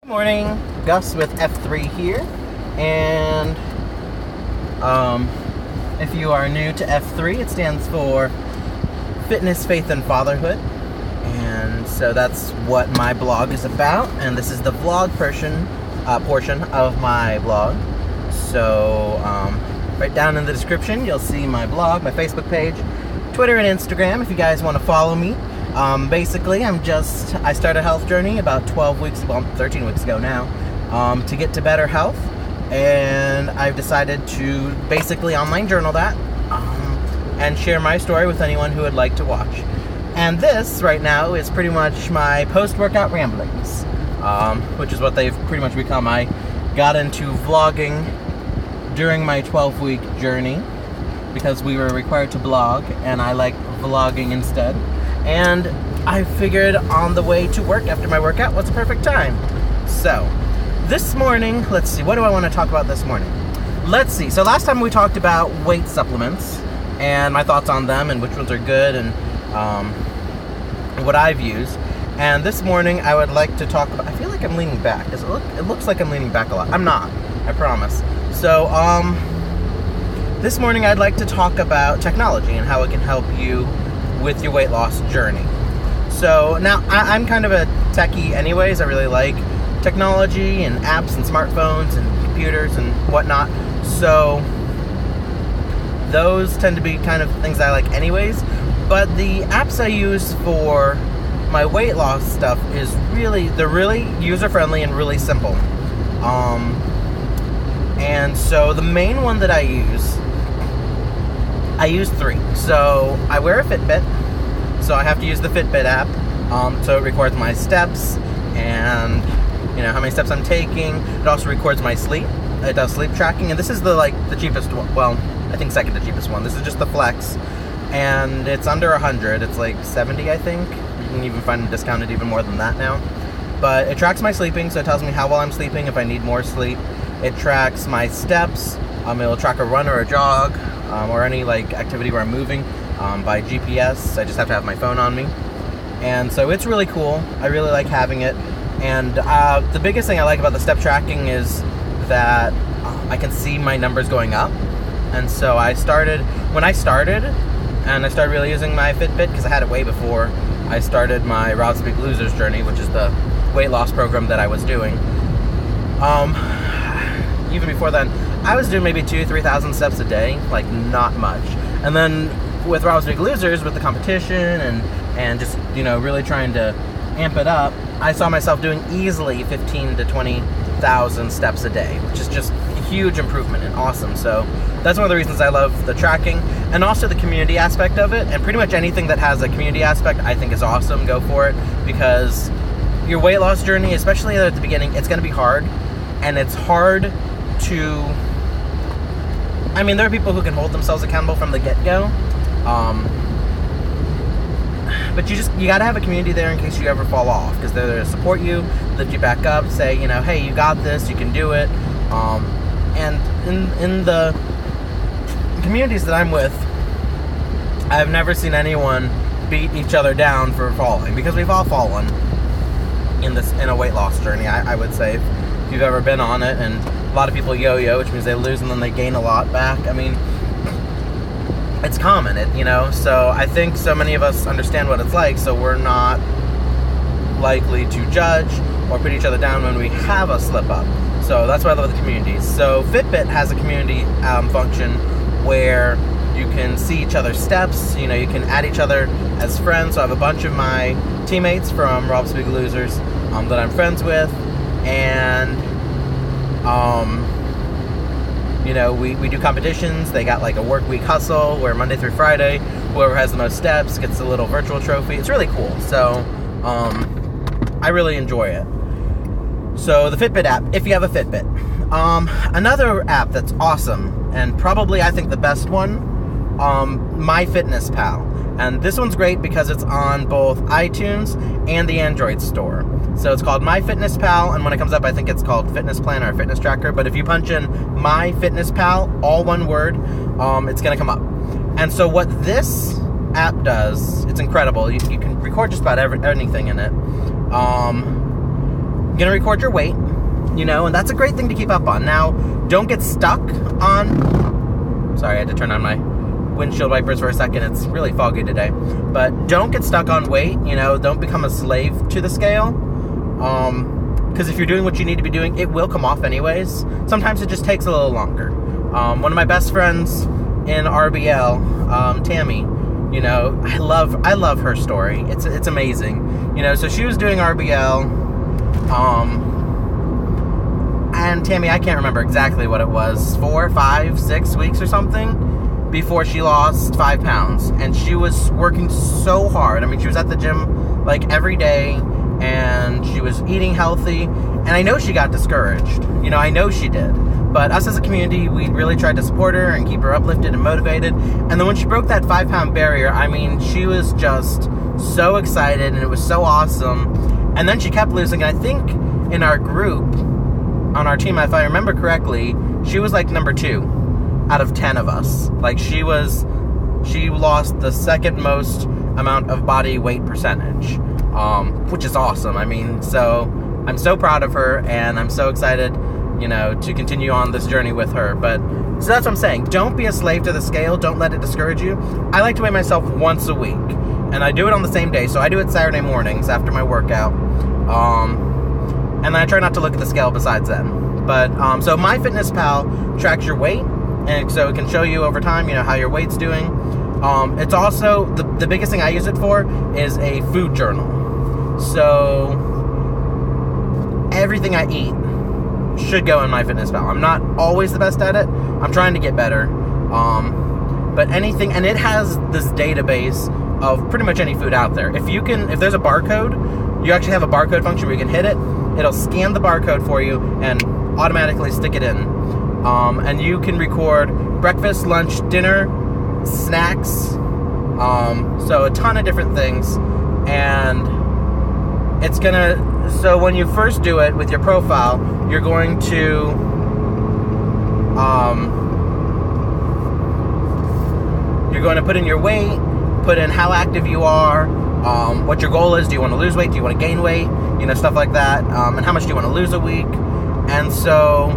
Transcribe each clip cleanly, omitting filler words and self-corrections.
Good morning, Gus with F3 here, and if you are new to F3, it stands for Fitness, Faith, and Fatherhood, and so that's what my blog is about, and this is the vlog portion of my blog. So right down in the description you'll see my blog, my Facebook page, Twitter and Instagram if you guys want to follow me. Basically, I started a health journey about 13 weeks ago now, to get to better health, and I've decided to basically online journal that, and share my story with anyone who would like to watch. And this, right now, is pretty much my post-workout ramblings, which is what they've pretty much become. I got into vlogging during my 12-week journey, because we were required to blog, and I like vlogging instead. And I figured on the way to work after my workout was the perfect time. So, this morning, let's see, what do I want to talk about this morning? Let's see, so last time we talked about weight supplements, and my thoughts on them, and which ones are good, and what I've used. And this morning, I would like to talk about, I feel like I'm leaning back. It looks like I'm leaning back a lot. I'm not, I promise. So, this morning I'd like to talk about technology and how it can help you with your weight loss journey. So now I'm kind of a techie anyways. I really like technology and apps and smartphones and computers and whatnot. So those tend to be kind of things I like anyways. But the apps I use for my weight loss stuff they're really user-friendly and really simple. And so the main one that I use 3. So I wear a Fitbit, so I have to use the Fitbit app. So it records my steps and how many steps I'm taking. It also records my sleep. It does sleep tracking, and this is the cheapest one. Well, I think second to cheapest one. This is just the Flex, and it's under 100. It's like 70, I think. You can even find it discounted even more than that now. But it tracks my sleeping, so it tells me how well I'm sleeping, if I need more sleep. It tracks my steps. It'll track a run or a jog, or any activity where I'm moving by GPS. I just have to have my phone on me, and so it's really cool. I really like having it, and the biggest thing I like about the step tracking is that I can see my numbers going up. And so when I started really using my Fitbit, because I had it way before I started my Rob Speak Losers journey, which is the weight loss program that I was doing. Even before then, I was doing maybe 2,000-3,000 steps a day, not much. And then with Rob Speak Losers, with the competition and just really trying to amp it up, I saw myself doing easily 15,000 to 20,000 steps a day, which is just a huge improvement and awesome. So that's one of the reasons I love the tracking, and also the community aspect of it. And pretty much anything that has a community aspect, I think is awesome. Go for it, because your weight loss journey, especially at the beginning, it's going to be hard, and it's hard to, there are people who can hold themselves accountable from the get-go, but you gotta have a community there in case you ever fall off, because they're there to support you, lift you back up, say, hey, you got this, you can do it. And in the communities that I'm with, I've never seen anyone beat each other down for falling, because we've all fallen in a weight loss journey, I would say, if you've ever been on it. And a lot of people yo-yo, which means they lose and then they gain a lot back. It's common, so I think so many of us understand what it's like, so we're not likely to judge or put each other down when we have a slip up. So that's why I love the communities. So Fitbit has a community function where you can see each other's steps. You can add each other as friends. So I have a bunch of my teammates from Rob Speak Losers that I'm friends with, and we do competitions. They got a work week hustle where Monday through Friday, whoever has the most steps gets a little virtual trophy. It's really cool. So I really enjoy it. So the Fitbit app, if you have a Fitbit. Another app that's awesome, and probably I think the best one, MyFitnessPal. And this one's great because it's on both iTunes and the Android store. So it's called MyFitnessPal, and when it comes up, I think it's called Fitness Planner or Fitness Tracker. But if you punch in MyFitnessPal, all one word, it's going to come up. And so what this app does, it's incredible. You can record just about anything in it. You're going to record your weight, and that's a great thing to keep up on. Now, don't get stuck on... Sorry, I had to turn on my windshield wipers for a second. It's really foggy today. But don't get stuck on weight, don't become a slave to the scale. Because if you're doing what you need to be doing, it will come off anyways. Sometimes it just takes a little longer. One of my best friends in RBL, Tammy, I love her story. It's amazing. So she was doing RBL, and Tammy, I can't remember exactly what it was, 4, 5, 6 weeks or something, before she lost 5 pounds. And she was working so hard. I mean, she was at the gym like every day, and she was eating healthy, and I know she got discouraged. I know she did. But us as a community, we really tried to support her and keep her uplifted and motivated. And then when she broke that 5-pound barrier, I mean, she was just so excited, and it was so awesome. And then she kept losing. And I think in our group, on our team, if I remember correctly, she was like number 2 out of 10 of us. Like, she lost the second most amount of body weight percentage, which is awesome. I mean, so I'm so proud of her, and I'm so excited, to continue on this journey with her. But so that's what I'm saying. Don't be a slave to the scale. Don't let it discourage you. I like to weigh myself once a week, and I do it on the same day. So I do it Saturday mornings after my workout. And then I try not to look at the scale besides then. But so MyFitnessPal tracks your weight, and so it can show you over time, how your weight's doing. It's also the biggest thing I use it for is a food journal. So everything I eat should go in MyFitnessPal. I'm not always the best at it. I'm trying to get better. But anything, and it has this database of pretty much any food out there. If there's a barcode, you actually have a barcode function where you can hit it. It'll scan the barcode for you and automatically stick it in. And you can record breakfast, lunch, dinner, snacks, so a ton of different things. And it's gonna, so when you first do it with your profile, you're going to put in your weight, put in how active you are, what your goal is. Do you want to lose weight? Do you want to gain weight? Stuff like that. And how much do you want to lose a week? And so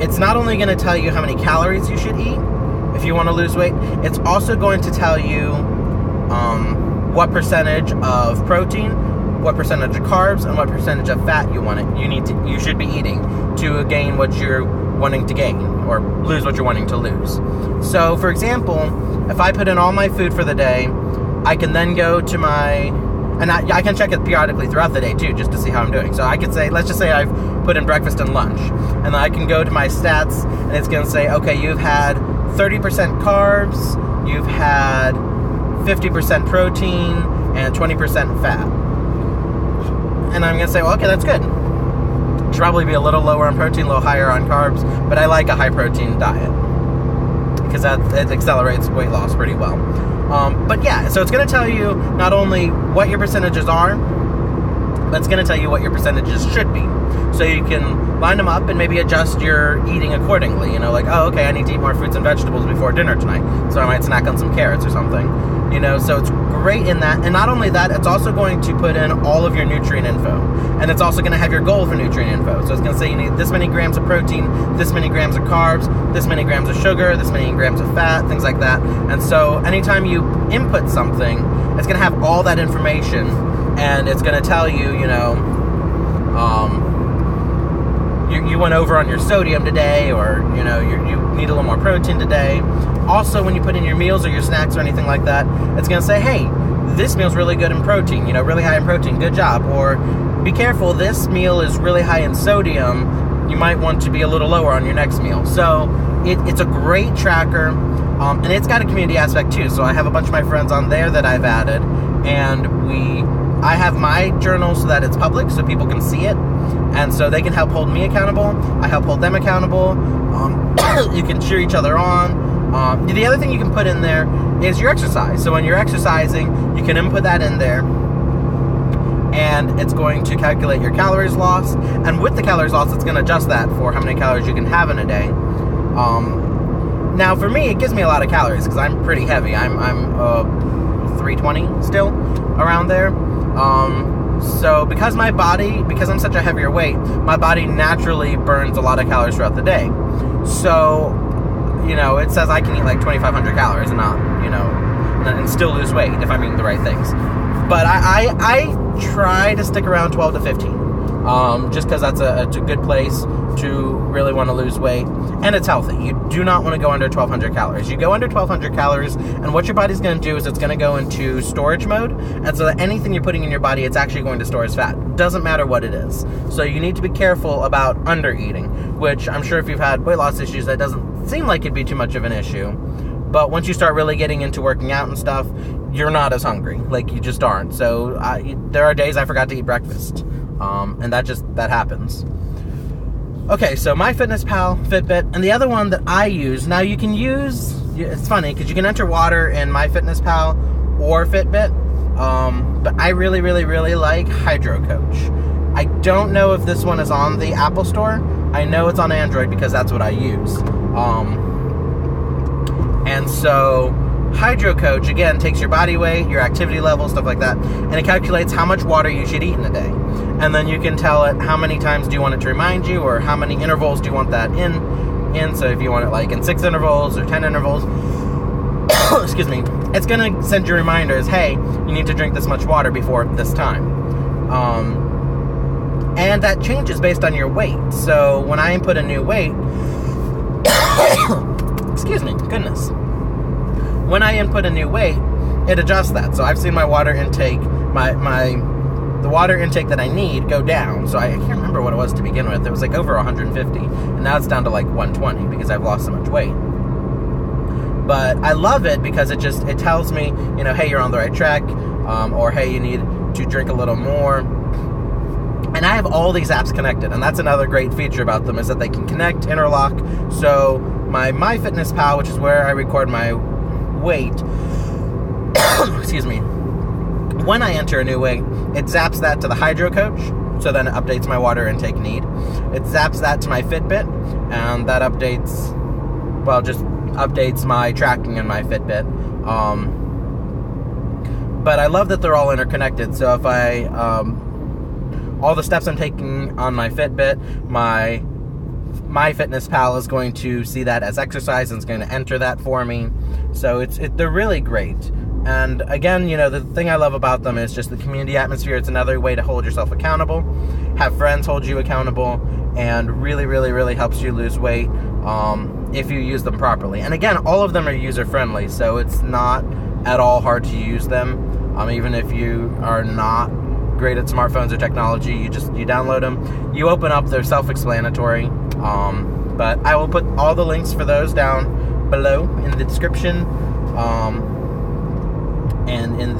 it's not only going to tell you how many calories you should eat if you want to lose weight, it's also going to tell you what percentage of protein, what percentage of carbs, and what percentage of fat you should be eating to gain what you're wanting to gain, or lose what you're wanting to lose. So, for example, if I put in all my food for the day, I can then go to and I can check it periodically throughout the day too, just to see how I'm doing. So I could say, let's just say I've put in breakfast and lunch, and then I can go to my stats, and it's going to say, okay, you've had 30% carbs, you've had 50% protein, and 20% fat. And I'm going to say, well, okay, that's good. Should probably be a little lower on protein, a little higher on carbs, but I like a high protein diet because it accelerates weight loss pretty well. But yeah, so it's going to tell you not only what your percentages are, but it's going to tell you what your percentages should be. So you can line them up and maybe adjust your eating accordingly. Like, oh, okay, I need to eat more fruits and vegetables before dinner tonight, so I might snack on some carrots or something. So it's great in that. And not only that, it's also going to put in all of your nutrient info. And it's also going to have your goal for nutrient info. So it's going to say you need this many grams of protein, this many grams of carbs, this many grams of sugar, this many grams of fat, things like that. And so anytime you input something, it's going to have all that information, and it's going to tell you, you went over on your sodium today, or, you need a little more protein today. Also, when you put in your meals or your snacks or anything like that, it's going to say, hey, this meal's really good in protein, really high in protein, good job. Or, be careful, this meal is really high in sodium, you might want to be a little lower on your next meal. So, it's a great tracker, and it's got a community aspect too. So I have a bunch of my friends on there that I've added, and I have my journal so that it's public, so people can see it, and so they can help hold me accountable. I help hold them accountable. You can cheer each other on. The other thing you can put in there is your exercise. So when you're exercising, you can input that in there, and it's going to calculate your calories lost. And with the calories lost, it's going to adjust that for how many calories you can have in a day. Now, for me, it gives me a lot of calories because I'm pretty heavy. I'm 320 still, around there. So because I'm such a heavier weight, my body naturally burns a lot of calories throughout the day. So, it says I can eat like 2,500 calories and not, and still lose weight if I'm eating the right things. But I try to stick around 12 to 15, just because that's a good place to really want to lose weight, and it's healthy. You do not want to go under 1,200 calories. You go under 1,200 calories, and what your body's going to do is it's going to go into storage mode, and so that anything you're putting in your body, it's actually going to store as fat. Doesn't matter what it is. So you need to be careful about under eating, which I'm sure if you've had weight loss issues, that doesn't seem like it'd be too much of an issue. But once you start really getting into working out and stuff, you're not as hungry. Like, you just aren't. So there are days I forgot to eat breakfast. And that happens. Okay, so MyFitnessPal, Fitbit, and the other one that I use, now you can use, it's funny, because you can enter water in MyFitnessPal or Fitbit, but I really, really, really like Hydro Coach. I don't know if this one is on the Apple Store. I know it's on Android because that's what I use. And so Hydro Coach, again, takes your body weight, your activity level, stuff like that, and it calculates how much water you should eat in a day. And then you can tell it how many times do you want it to remind you, or how many intervals do you want that in. So if you want it like in 6 intervals or 10 intervals, excuse me, it's going to send you reminders, hey, you need to drink this much water before this time. And that changes based on your weight. So when I input a new weight, excuse me, goodness. When I input a new weight, it adjusts that. So I've seen my water intake, the water intake that I need go down. So I can't remember what it was to begin with. It was like over 150, and now it's down to like 120 because I've lost so much weight. But I love it because it tells me, hey, you're on the right track, or hey, you need to drink a little more. And I have all these apps connected, and that's another great feature about them, is that they can connect, interlock. So my MyFitnessPal, which is where I record my weight, excuse me, when I enter a new weight, it zaps that to the Hydro Coach, so then it updates my water intake need. It zaps that to my Fitbit, and that updates my tracking in my Fitbit. But I love that they're all interconnected, so if all the steps I'm taking on my Fitbit, my MyFitnessPal is going to see that as exercise and it's going to enter that for me. So they're really great. And again, the thing I love about them is just the community atmosphere. It's another way to hold yourself accountable, have friends hold you accountable, and really, really, really helps you lose weight if you use them properly. And again, all of them are user-friendly, so it's not at all hard to use them. Even if you are not great at smartphones or technology, you download them, you open up, they're self-explanatory. But I will put all the links for those down below in the description, and in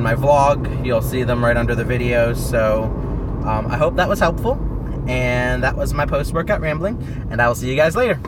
my vlog. You'll see them right under the videos. So I hope that was helpful, and that was my post-workout rambling, and I will see you guys later.